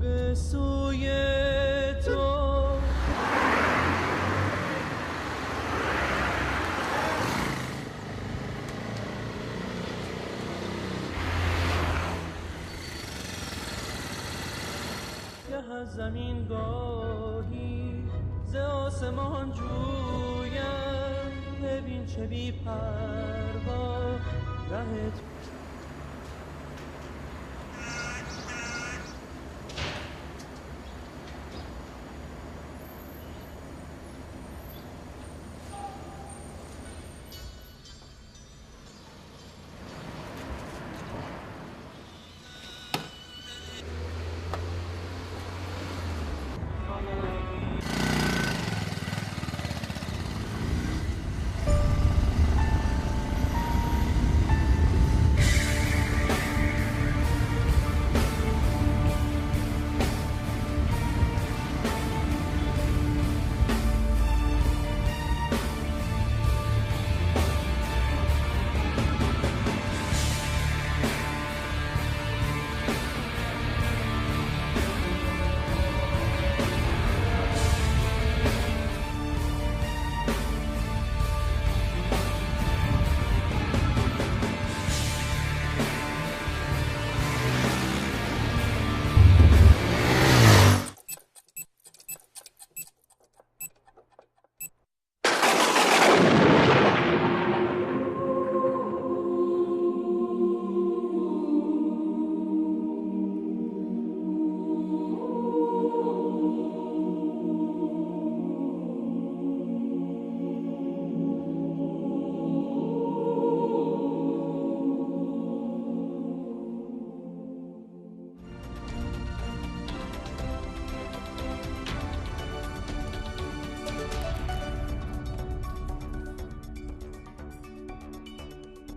به سوی تو گه از زمین گاهی ز آسمان جویم ببین چه بی پروا رهت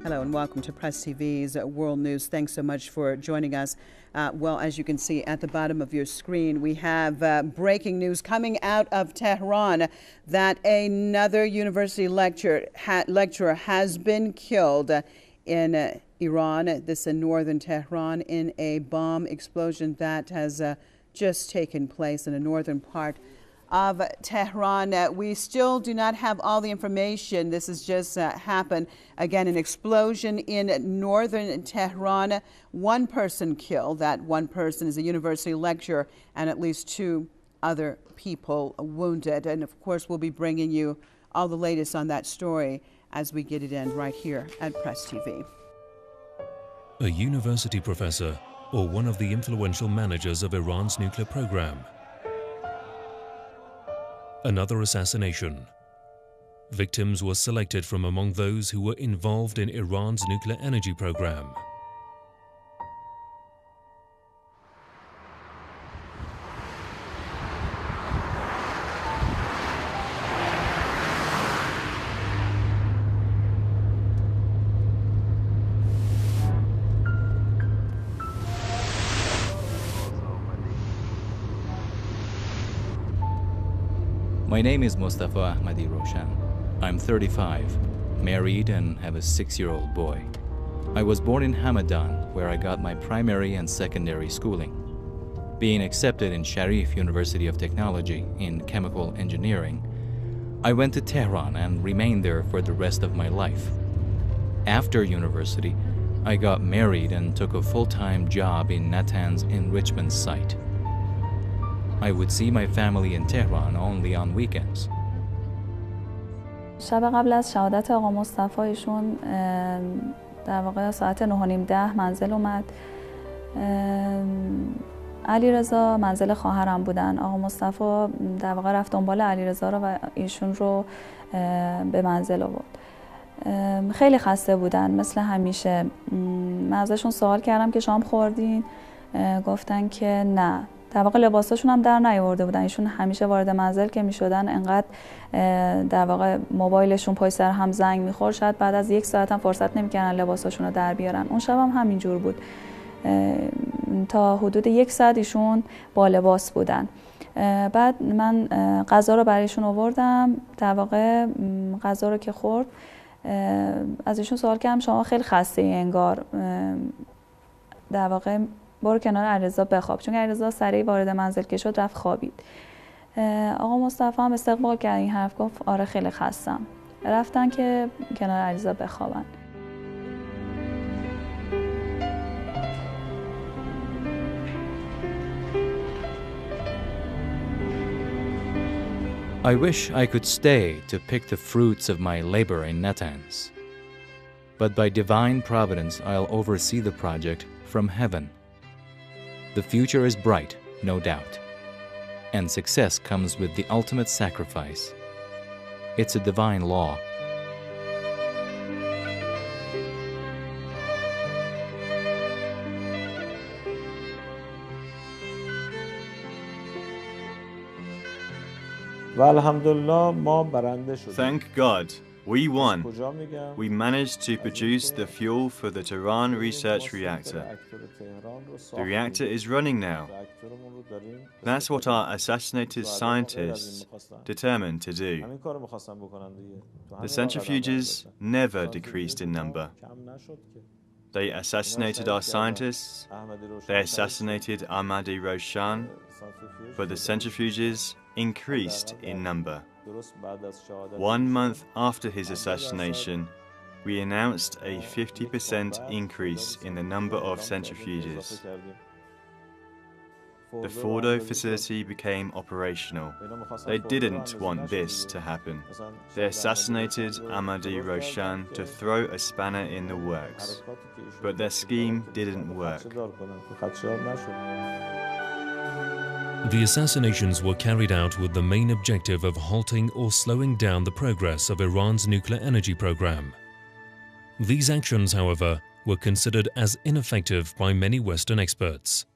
Hello and welcome to Press TV's World News. Thanks so much for joining us. Well, as you can see at the bottom of your screen, we have breaking news coming out of Tehran that another university lecturer has been killed in Iran, this in northern Tehran, in a bomb explosion that has just taken place in a northern part of Tehran. We still do not have all the information. This has just happened. Again, an explosion in northern Tehran. One person killed. That one person is a university lecturer, and at least 2 other people wounded. And of course, we'll be bringing you all the latest on that story as we get it in right here at Press TV. A university professor or one of the influential managers of Iran's nuclear program. Another assassination. Victims were selected from among those who were involved in Iran's nuclear energy program. My name is Mustafa Ahmadi Roshan. I'm 35, married and have a 6-year-old boy. I was born in Hamadan, where I got my primary and secondary schooling. Being accepted in Sharif University of Technology in chemical engineering, I went to Tehran and remained there for the rest of my life. After university, I got married and took a full-time job in Natanz enrichment site. I would see my family in Tehran only on weekends. شب قبل از شهادت آقا مصطفی ایشون در واقع ساعت 9:30 منزل اومد. علیرضا منزل خواهرم بودن. آقا مصطفی در واقع رفت دنبال علیرضا رو و ایشون رو به منزل آورد. خیلی خسته بودن مثل همیشه. من ازشون سوال کردم که شام خوردین؟ گفتن که نه. در واقع لباساشون هم در نیاورده بودن. ایشون همیشه وارد منزل که میشدن انقدر در واقع موبایلشون پشت سر هم زنگ میخورد، شاید بعد از 1 ساعت هم فرصت نمیکردن لباساشون رو در بیارن. اون شب هم همینجور بود. تا حدود 1 ساعت ایشون با لباس بودن. بعد من غذا رو برایشون آوردم. در واقع غذا رو که خورد از ایشون سوال کردم شما خیلی خسته ای انگار، در واقع برو کنار علیرضا بخواب، چون علیرضا سریع وارد منزل که شد رفت خوابید. آقا مصطفی هم استقبال کرد این حرف، گفت آره خیلی خستم. رفتن که کنار علیرضا بخوابن. I wish I could stay to pick the fruits of my labor in Natanz. But by divine providence, I'll oversee the project from heaven. The future is bright, no doubt. And success comes with the ultimate sacrifice. It's a divine law. Thank God, we won. We managed to produce the fuel for the Tehran research reactor. The reactor is running now. That's what our assassinated scientists determined to do. The centrifuges never decreased in number. They assassinated our scientists, they assassinated Ahmadi Roshan, but the centrifuges increased in number. 1 month after his assassination, we announced a 50% increase in the number of centrifuges. The Fordo facility became operational. They didn't want this to happen. They assassinated Ahmadi Roshan to throw a spanner in the works. But their scheme didn't work. The assassinations were carried out with the main objective of halting or slowing down the progress of Iran's nuclear energy program. These actions, however, were considered as ineffective by many Western experts.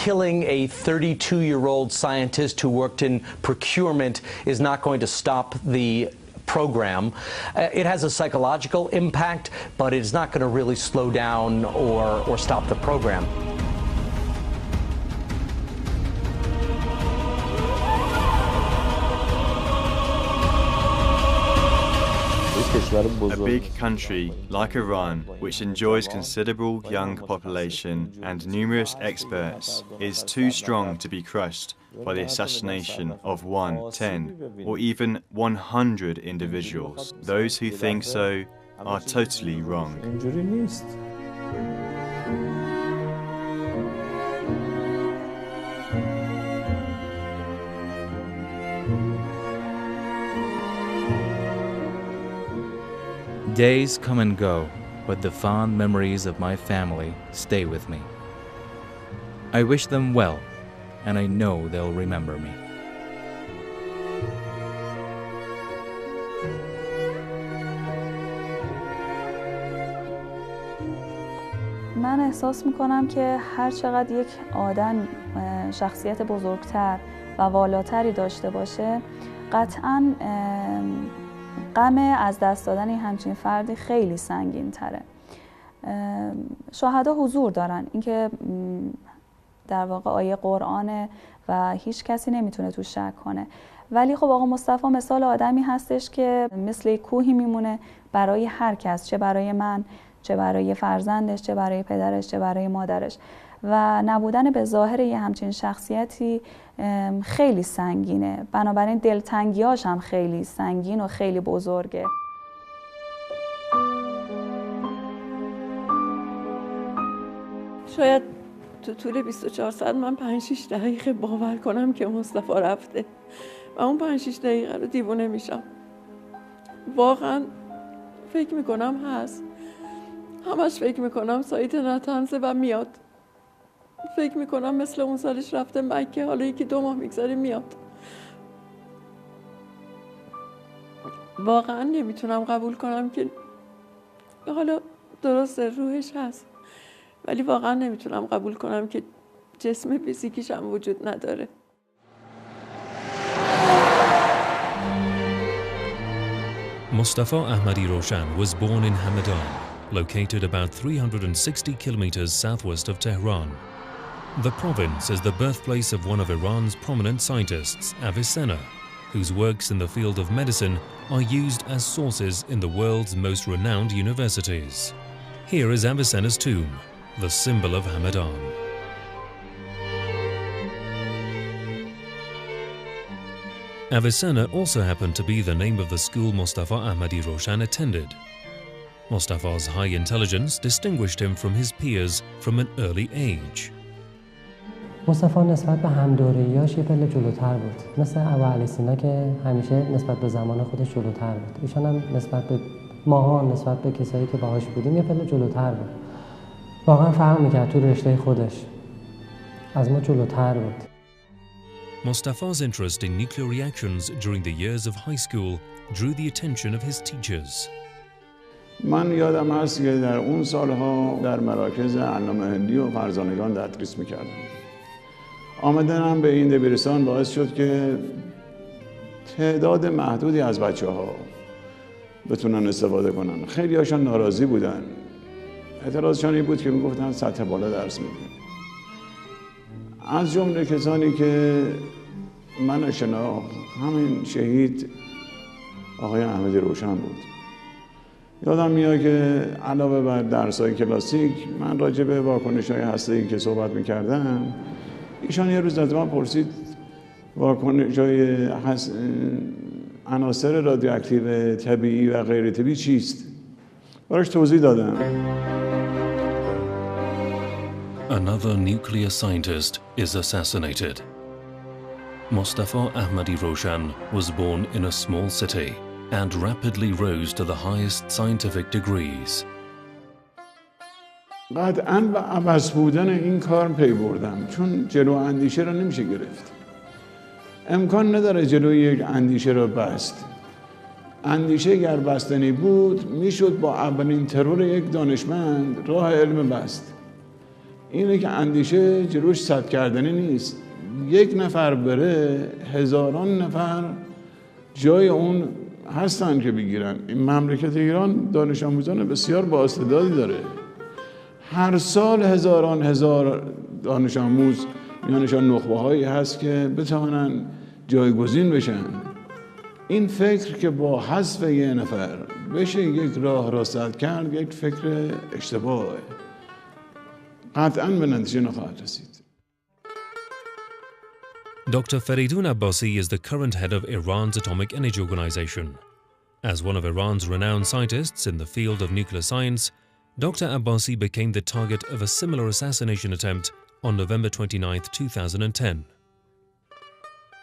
Killing a 32-year-old scientist who worked in procurement is not going to stop the program. It has a psychological impact, but it's not going to really slow down or stop the program. A big country like Iran, which enjoys considerable young population and numerous experts, is too strong to be crushed by the assassination of 1, 10, or even 100 individuals. Those who think so are totally wrong. Days come and go, but the fond memories of my family stay with me. I wish them well, and I know they'll remember me. من احساس میکنم که هر چقدر یک آدم شخصیت بزرگتر و والاتری داشته باشه، قطعاً غم از دست دادن همچین فردی خیلی سنگین تره. شهدا حضور دارن، اینکه در واقع آیه قرآنه و هیچ کسی نمیتونه تو شک کنه. ولی خب آقا مصطفی مثال آدمی هستش که مثل کوهی میمونه برای هر کس، چه برای من، چه برای فرزندش، چه برای پدرش، چه برای مادرش. و نبودن به ظاهر یه همچین شخصیتی خیلی سنگینه، بنابراین دلتنگیاش هم خیلی سنگین و خیلی بزرگه. شاید تو طول 24 ساعت من 5-6 دقیقه باور کنم که مصطفی رفته و اون 5-6 دقیقه رو دیوونه میشم. واقعا فکر میکنم هست، همش فکر میکنم سایت نتنزه و میاد. فکر میکنم مثل اون سالش رفته مکه، حالا یکی 2 ماه میگذاره میاد. واقعا نمیتونم قبول کنم که حالا درسته روحش هست، ولی واقعا نمیتونم قبول کنم که جسم فیزیکیش هم وجود نداره. Mustafa Ahmadi Roshan was born in Hamadan, located about 360 kilometers southwest of Tehran. The province is the birthplace of one of Iran's prominent scientists, Avicenna, whose works in the field of medicine are used as sources in the world's most renowned universities. Here is Avicenna's tomb, the symbol of Hamadan. Avicenna also happened to be the name of the school Mustafa Ahmadi Roshan attended. Mustafa's high intelligence distinguished him from his peers from an early age. مصطفی نسبت به همدوره‌ایاش یه پله جلوتر بود. مثل ابا علی سینا که همیشه نسبت به زمان خودش جلوتر بود. ایشان هم نسبت به ماها، نسبت به کسایی که باهاش بودیم یه پله جلوتر بود. واقعا فهم می‌کرد تو رشته خودش. از ما جلوتر بود. Mustafa's interest in nuclear reactions during the years of high school drew the attention of his teachers. من یادم هست که در اون سالها در مراکز علامه هندی و فرزانگان تدریس می‌کردم. آمدنم به این دبیرستان باعث شد که تعداد محدودی از بچه‌ها بتونن استفاده کنن. خیلی هاشون ناراضی بودن. اعتراضشان این بود که میگفتن سطح بالا درس میدیم. از جمله کسانی که من شناخت همین شهید آقای احمدی روشن بود. یادم میاد که علاوه بر درس‌های کلاسیک من راجع به واکنش‌های هسته‌ای که صحبت می‌کردم، ایشان یه روز از من پرسید واکنش‌های عناصر رادیواکتیو طبیعی و غیر طبیعی چیست؟ براش توضیح دادم. Another nuclear scientist is assassinated. Mustafa Ahmadi Roshan was born in a small city and rapidly rose to the highest scientific degrees. قطعاً به عوض بودن این کار پی بردم، چون جلو اندیشه را نمیشه گرفت. امکان نداره جلوی یک اندیشه را بست. اندیشه اگر بستنی بود میشد با اولین ترور یک دانشمند راه علم بست. اینه که اندیشه جلوش سد کردنی نیست. یک نفر بره هزاران نفر جای اون هستن که بگیرن. این مملکت ایران دانش آموزان بسیار با استعدادی داره. هر سال هزار دانش آموز میانشان نخبه هایی هست که بتوانن جایگزین بشن. این فکر که با حذف یه نفر بشه یک راه را سد کرد یک فکر اشتباهه. قطعاً به نتیجه نخواهد رسید. Dr. Feridun Abbasi is the current head of Iran's Atomic Energy Organization. As one of Iran's renowned scientists in the field of nuclear science, Dr. Abbasi became the target of a similar assassination attempt on November 29, 2010.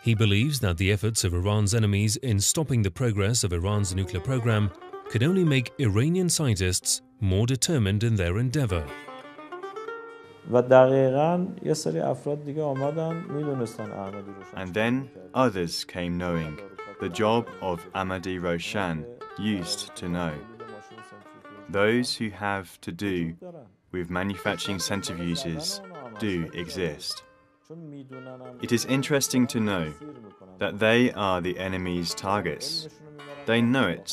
He believes that the efforts of Iran's enemies in stopping the progress of Iran's nuclear program could only make Iranian scientists more determined in their endeavor. And then others came knowing the job of Ahmadi Roshan used to know. Those who have to do with manufacturing centrifuges do exist. It is interesting to know that they are the enemy's targets. They know it,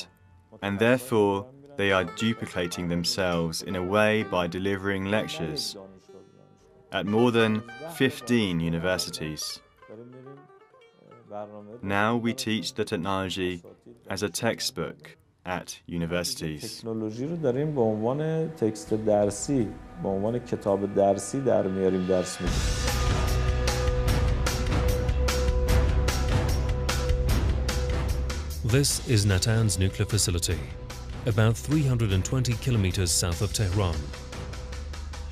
and therefore they are duplicating themselves in a way by delivering lectures at more than 15 universities. Now we teach the technology as a textbook at universities. تکنولوژی رو داریم به عنوان تکست درسی، به عنوان کتاب درسی در میاریم درس میدیم. This is Natanz nuclear facility, about 320 kilometers south of Tehran.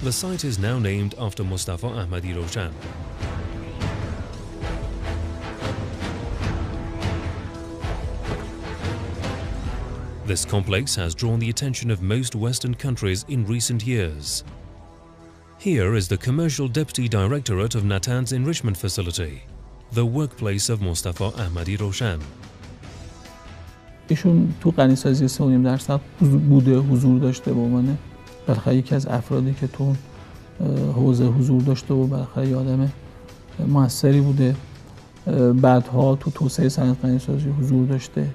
The site is now named after Mustafa Ahmadi Roshan. This complex has drawn the attention of most Western countries in recent years. Here is the Commercial Deputy Directorate of Natanz Enrichment Facility, the workplace of Mustafa Ahmadi Roshan. ایشون تو غنیسازی 3.5% بوده، حضور داشته به عنوان بالاخره یکی از افرادی که تو حوزه حضور داشته و بالاخره یه آدم موثری بوده. بعدها تو توسعه صنعت غنیسازی حضور داشته،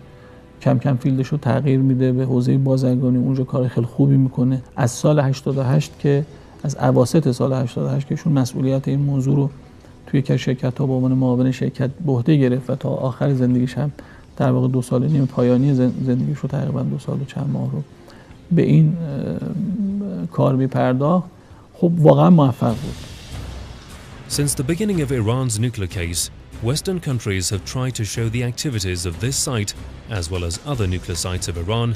کم کم فیلدش رو تغییر میده به حوزه بازرگانی، اونجا کار خیلی خوبی میکنه. از سال 88 که از اواسط سال 88 که ایشون مسئولیت این موضوع رو توی یک شرکت‌ها به عنوان معاون شرکت به عهده گرفت و تا آخر زندگیش هم در واقع 2.5 سال پایانی زندگیش رو تقریبا 2 سال و چند ماه رو به این کار می‌پرداخت. خب واقعا موفق بود. Since the beginning of Iran's nuclear case, Western countries have tried to show the activities of this site, as well as other nuclear sites of Iran,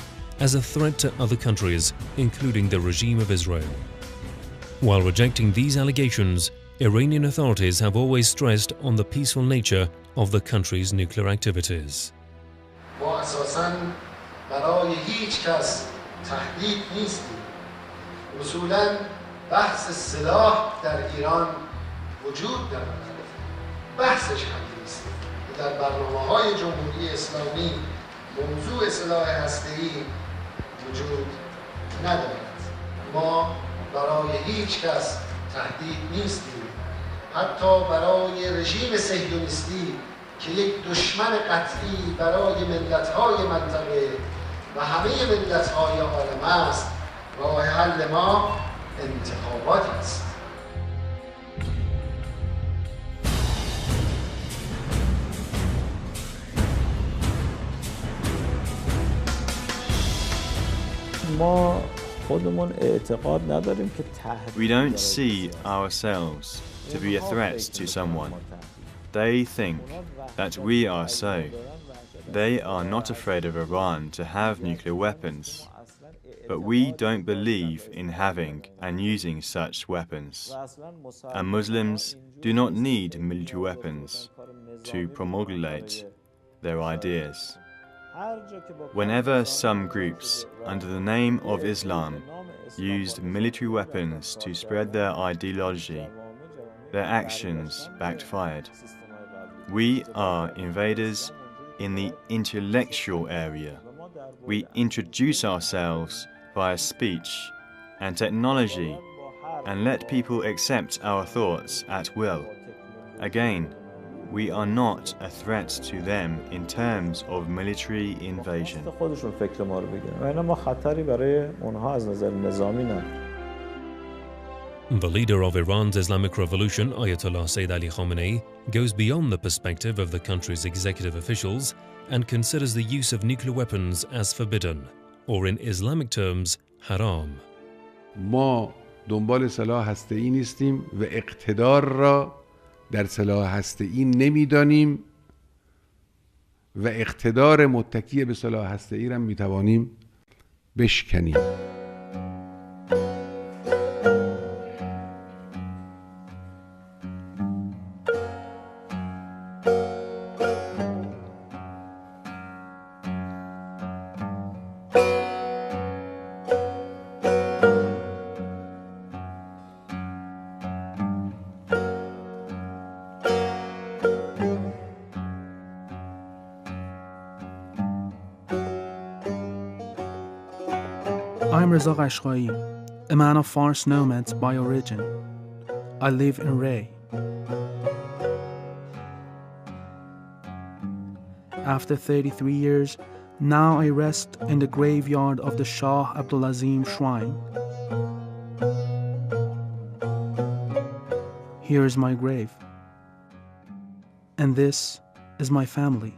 as a threat to other countries, including the regime of Israel. While rejecting these allegations, Iranian authorities have always stressed on the peaceful nature of the country's nuclear activities. ما اساساً برای هیچ کس تهدید نیستیم. اصولاً بحث سلاح در ایران وجود دارد. بحثش هم نیست. در برنامه‌های جمهوری اسلامی موضوع سلاح هسته‌ای وجود ندارد. ما برای هیچ کس تهدید نیستیم. حتی برای رژیم صهیونیستی که یک دشمن قطعی برای ملت‌های منطقه و همه ملت‌های عالم است، راه حل ما انتخابات است. ما خودمون اعتقاد نداریم که We don't see ourselves to be a threat to someone. They think that we are so. They are not afraid of Iran to have nuclear weapons. But we don't believe in having and using such weapons. And Muslims do not need military weapons to promulgate their ideas. Whenever some groups, under the name of Islam, used military weapons to spread their ideology, their actions backfired. We are invaders in the intellectual area. We introduce ourselves via speech and technology and let people accept our thoughts at will. Again, we are not a threat to them in terms of military invasion. The leader of Iran's Islamic Revolution, Ayatollah Sayyid Ali Khamenei, goes beyond the perspective of the country's executive officials and considers the use of nuclear weapons as forbidden, or in Islamic terms, haram. ما دنبال سلاح هسته‌ای نیستیم و اقتدار را در سلاح هسته‌ای نمی‌دانیم و اقتدار متکی به سلاح هسته‌ای را می‌توانیم بشکنیم. I'm Reza Qashqai, a man of Fars nomads by origin. I live in Ray. After 33 years, now I rest in the graveyard of the Shah Abdulazim shrine. Here is my grave. And this is my family.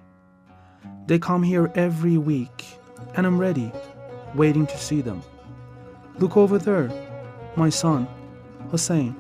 They come here every week, and I'm ready, waiting to see them. Look over there, my son, Hussein.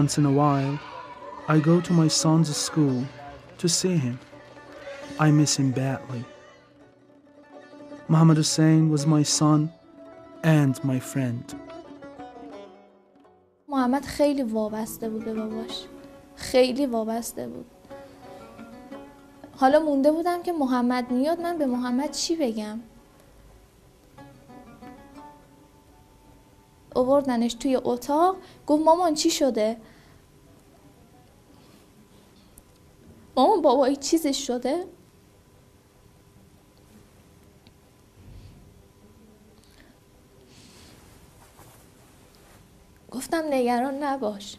once in a while, I go to my son's school to see him. I miss him badly. Mohammad Hussein was my son and my friend. محمد خیلی وابسته بود به باباش. خیلی وابسته بود. حالا مونده بودم که محمد میاد، من به محمد چی بگم؟ آوردنش توی اتاق، گفت مامان چی شده؟ مامان بابایی چیزی شده؟ گفتم نگران نباش،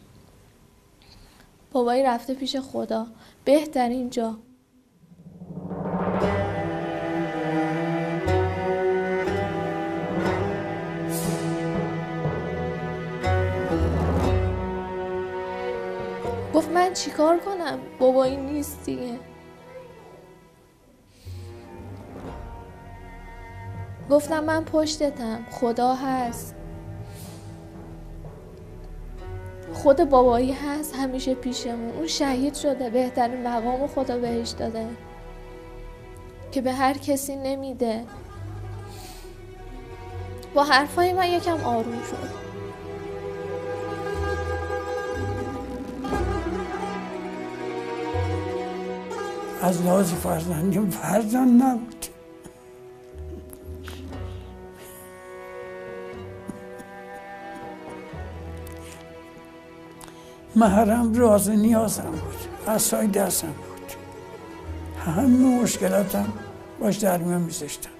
بابایی رفته پیش خدا، بهترین جا. گفت من چیکار کنم؟ بابایی نیست دیگه. گفتم من پشتتم، خدا هست، خود بابایی هست همیشه پیشمون. اون شهید شده، بهترین مقام خدا بهش داده که به هر کسی نمیده. با حرفای من یکم آروم شد. از لحاظ فرزندیم فرزند نبود. محرم راز نیازم بود، عصای دستم بود، همه مشکلاتم باش در میان میذاشتم.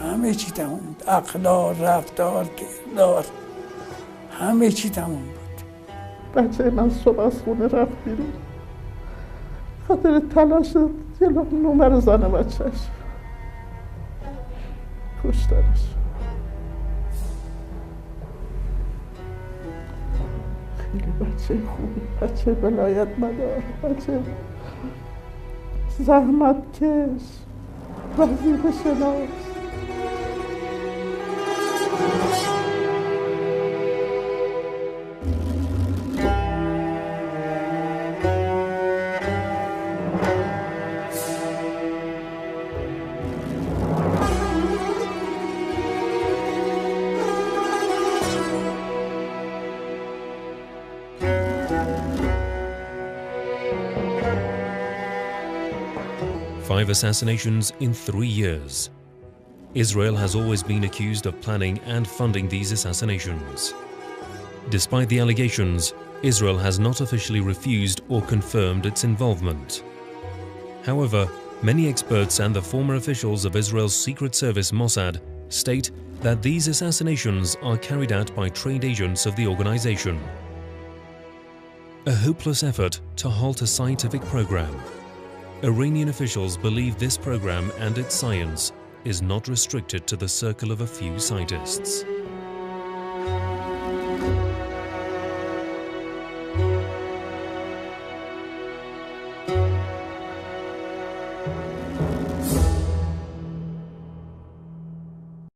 همه چی تموم بود، اخلاق، رفتار، کردار، همه چی تموم بود. بچه من صبح از خونه رفت بیرون، خاطر تلاش جلو نمر زن بچهش کشتنش. خیلی بچه خوبی، بچه ولایت مدار، بچه زحمت کش، وظیفه شناس. Five assassinations in 3 years. Israel has always been accused of planning and funding these assassinations. Despite the allegations, Israel has not officially refused or confirmed its involvement. However, many experts and the former officials of Israel's Secret Service Mossad state that these assassinations are carried out by trade agents of the organization. A hopeless effort to halt a scientific program. Iranian officials believe this program and its science is not restricted to the circle of a few scientists.